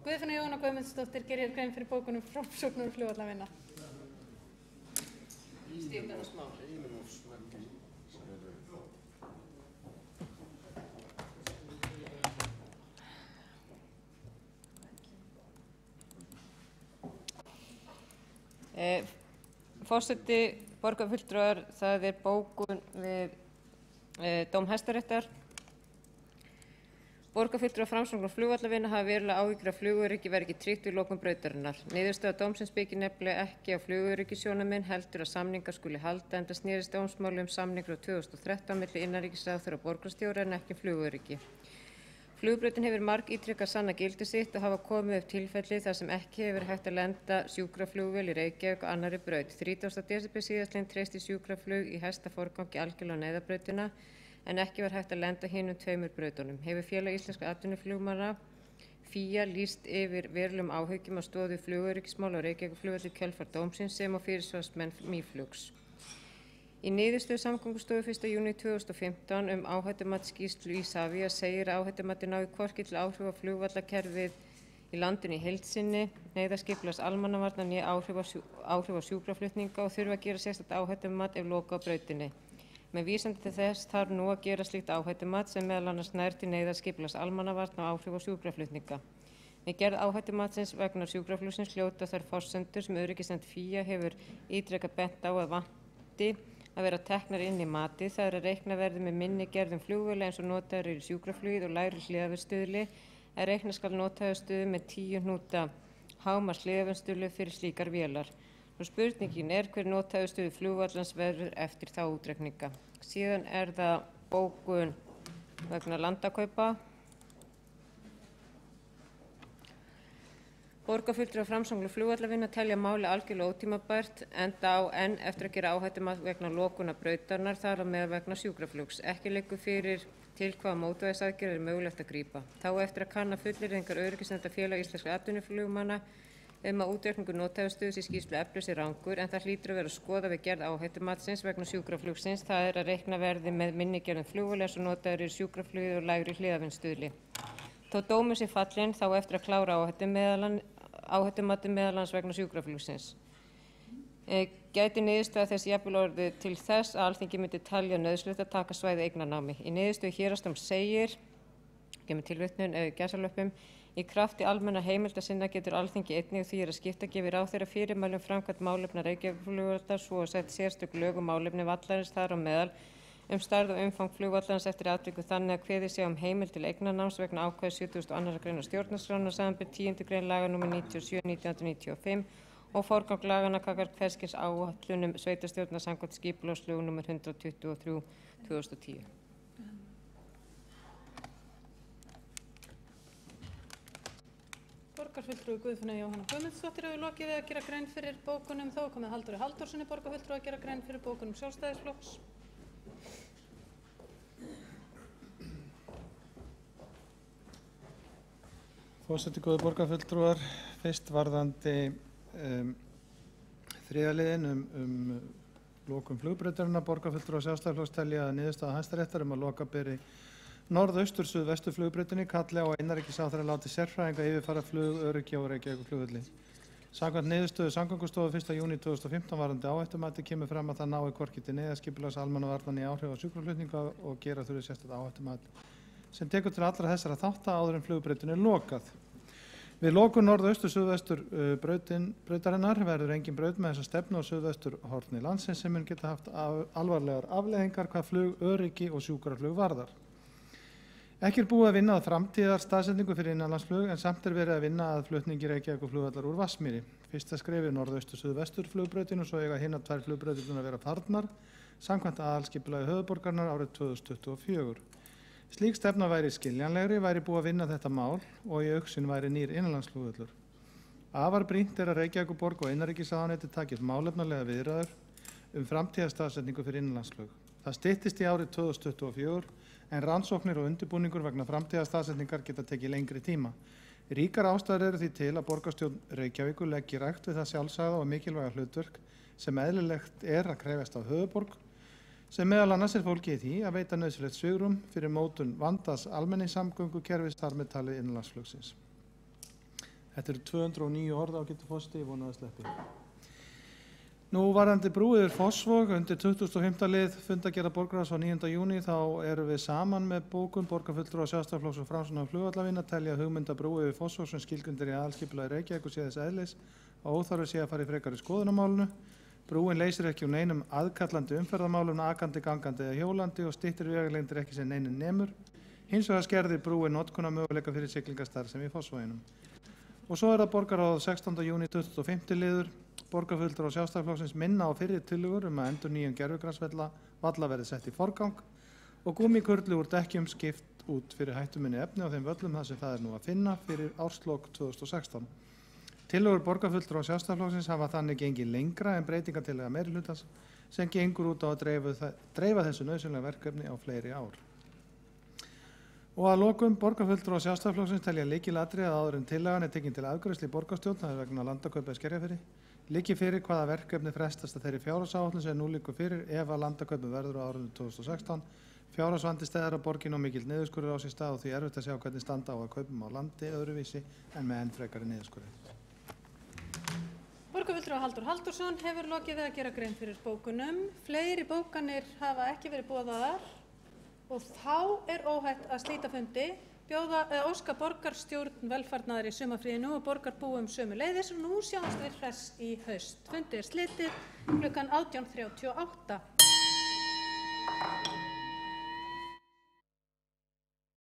Guðfinna Jóhanna Guðmundsdóttir gerir grein fyrir bókunum Framsóknar og flugvallavinna. Forseti, borgarfulltrúar, það bókun við dóm Hæstaréttar. Borgarfulltrúar Framsóknar og flugvallavinna hafa verulega áhyggjur af flugöryggi verði ekki tryggt við lokun brautarinnar. Niðurstaða dómsins byggir nefnilega ekki á flugöryggissjónarmið heldur að samningar skuli halda, enda snerist dómsmáli samning frá 2013 milli innanríkisráðherra og borgarstjóra en ekki flugöryggi. Flugbrautin hefur margítrekað sanna gildi sitt og hafa komið upp tilfelli þar sem ekki hefur verið hægt að lenda sjúkraflugvél í Reykjavík og annarri braut. 30. desember síðastliðinn treysti sjúkraflug í hæsta forgangi algjörlega á neyðarbrautina en ekki var hægt að lenda hinum tveimur brautunum. Hefur Félag íslenskra atvinnuflugmanna FÍA lýst yfir verulegum áhyggjum af stöðu flugöryggismála á Reykjavíkurflugvelli í kjölfar dómsins sem og fyrirsvarsmenn Mýflugs. Í niðurstöðu Samgöngustofu 1. júní 2015 áhættumatsskýrslu Isavia segir að áhættumatið nái hvorki til áhrif á flugvallakerfið í landinu í heild sinni, neyðarskipulags almannavarna né áhrif á sjúkraflutninga og þurfa að gera sérstakt áhættumat ef loka á brautinni. Með vísandi til þess þarf nú að gera slíkt áhættumat sem meðal annars nær til neyðarskipulags almannavarna og áhrif á sjúkraflutninga. Við gerð áhættumatsins vegna sjúkraflugsins hljóta þær forsendur sem öryggisnefnd FÍA hefur ítrekað bent á að vanti að vera teknar inn í matið, það að reikna verði með minni gerðum flugvéla eins og notaður í sjúkraflugið og lægri hliðarverðstuðli, en reikna skal notaðarstuðu með 10 hnúta hámarks hliðarverðstuðlu fyrir slíkar vélar. Og spurningin hver notaðarstuðu flugvallans verður eftir þá útreikninga. Síðan það bókun vegna landakaupa. Borgarfulltrúar Framsóknar og flugvallavinna telja máli algjörlega ótímabært enda á enn eftir að gera áhættumat vegna lokunar brautarinnar þar á meðal vegna sjúkraflugs. Ekki liggur fyrir til hvaða mótvægisaðgerðir mögulegt að grípa. Þá eftir að kanna fullyrðingar öryggisnefndar Félag íslenskra atvinnuflugmanna að útreikningur notaðarstuðs í skýrslu Eflu sé rangur en það hlýtur að vera að skoða við gerð áhættumatsins vegna sjúkraflugsins, það að reikna verði með minni gerðum flugvéla eins og notaður í sjúkraflugið og lægri hliðarverðstuðli. Þó dómur sé fallinn þá eftir að klára áhættumatið meðal annars vegna sjúkraflugsins. Gæti niðurstaða þess jafnvel orðið til þess að Alþingi myndi talja nauðsynlegt að taka svæði eignarnámi. Í niðurstöðu héraðsdóms segir, kemur tilvitnun gæsalöppum, í krafti almenna heimilda sinna getur Alþingi einnig því að skipta gefi ráðherra fyrirmælum framkvæmd málefna Reykjavíkurflugvallar svo að sett sérstök lög málefni vallarins þar á meðal stærð og umfang flugvallarins eftir atvikum þannig að kveðið sé heimild til eignarnáms vegna ákvæðis 72. grein stjórnarskrárinnar samanber 10. grein laga nr. 97/1995 og forgang laganna gagnvart hvers kyns áætlunum sveitarstjórnar samkvæmt skipulagslögum nr. 123/2010. Borgarfulltrúi Guðfinna Jóhanna Guðmundsdóttir hefur lokið við að gera grein fyrir bókunum. Þá komið Halldóri Halldórssoni borgarfulltrúi að gera grein fyrir bókunum Sjálfstæðisflokks. Forseti, góðir borgarfulltrúar, fyrst varðandi þriðja liðinn lokun flugbrautarinnar. Borgarfulltrúar Sjálfstæðisflokks telja að niðurstaða Hæstaréttar að loka beri norðaustur suðvestur flugbrautinni kalli á að innanríkisráðherra láti sérfræðinga yfirfara flugöryggi á Reykjavíkurflugvelli. Samkvæmt niðurstöðu Samgöngustofu 1. júní 2015 varðandi áhættumati kemur fram að það nái hvorki til neyðarskipulags almannavarna né áhrif á sjúkraflutninga og gera þurfi sérstakt áhættumat sem tekur til allra þessara þátta áður en flugbrautin lokað. Við lokun norðaustur suðvestur brautarinnar verður engin braut með þessa stefnu á suðvestur horni landsins sem mun geta haft alvarlegar afleiðingar hvað flugöryggi og sjúkraflug varðar. Ekki búið að vinna að framtíðar staðsetningu fyrir innanlandsflug en samt verið að vinna að flutningi Reykjavíkurflugvallar úr Vatnsmýri. Fyrsta skrefið norðaustur suðvestur flugbrautin og svo eiga hinar tvær flugbrautirnar að vera farnar samkvæmt aðalskipulagi höfuðborgarinnar árið 2024. Slík stefna væri skiljanlegri, væri búið að vinna þetta mál og í augsýn væri nýr innanlandsflugvöllur. Afar brýnt að Reykjavíkurborg og innanríkisráðuneytið taki málefnalega viðræður framtíðarstaðsetningu fyrir innanlandsflug. Það styttist í árið 2024 en rannsóknir og undirbúningur vegna framtíðarstaðsetningar geta tekið lengri tíma. Ríkar ástæður eru því til að borgarstjórn Reykjavíkur leggi rækt við það sjálfsagða og mikilvæga hlutverk sem eðlilegt að krefjast af höfuðborg sem meðal annars fólgið í því að veita nauðsynlegt svigrúm fyrir mótun vandaðs almenningssamgöngukerfis þar með talið innanlandsflugsins. Þetta eru 209 orð ágætu forseti, ég vona að sleppi. Nú varðandi brú yfir Fossvog undir 25. lið fundargerðar borgarráðs á 9. júní þá erum við saman með bókun borgarfulltrúa Sjálfstæðisflokks og Framsóknar flugvallavinna telja hugmynda brú yfir Fossvog sem skilgreindir í aðalskipulagi Reykjavíkur sé þess eðlis og óþarfi sé að fara í frekari skoðunarmálinu. Brúin leysir ekki úr neinum aðkallandi umferðarmálum, akandi, gangandi eða hjólandi og styttir vegalengdir ekki sem neinin nemur. Hins vegar skerðir brúin notkunarmöguleika fyrir siglingastarfsemi í Fossvoginum. Og svo það borgarráð 16. júní 25. liður. Borgarfulltrúar Sjálfstæðisflokksins minna á fyrri tillögur að endurnýjun gervigrasvalla verði sett í forgang og gúmmíkurli úr dekkjum skipt út fyrir hættuminni efni á þeim völlum þar sem það nú að finna fyrir árslok 2016. Tillögur borgarfulltrúar Sjálfstæðisflokksins hafa þannig gengið lengra en breytingartillaga meirihlutans sem gengur út á að dreifa þessu nauðsynlega verkefni á fleiri ár. Og að lokum borgarfulltrúar Sjálfstæðisflokksins telja lykilatriði að áður en tillagan tekin til afgreiðslu í borgarstjórn, það vegna landakaupa í Skerjafirði, liggi fyrir hvaða verkefni frestast að þeirri fjárhagsáætlun sem nú liggur fyrir ef að landakaupum verður á árinu 2016. Fjárhagsvandi steðjar á borginu og mikill niðurskurður á sér stað og því erfitt að sjá hvernig standa á að kaupum á landi öðruvísi en með enn frekari niðurskurði. Borgarfulltrúi Halldór Halldórsson hefur lokið við að gera grein fyrir bókunum. Fleiri bókanir hafa ekki verið boðaðar og þá óhætt að slíta fundi. Óska borgarstjórn velfarnaðar í sumarfríinu og borgarbúum sömuleiðis og nú sjáumst við hress í haust. Fundi slitið klukkan 18:38.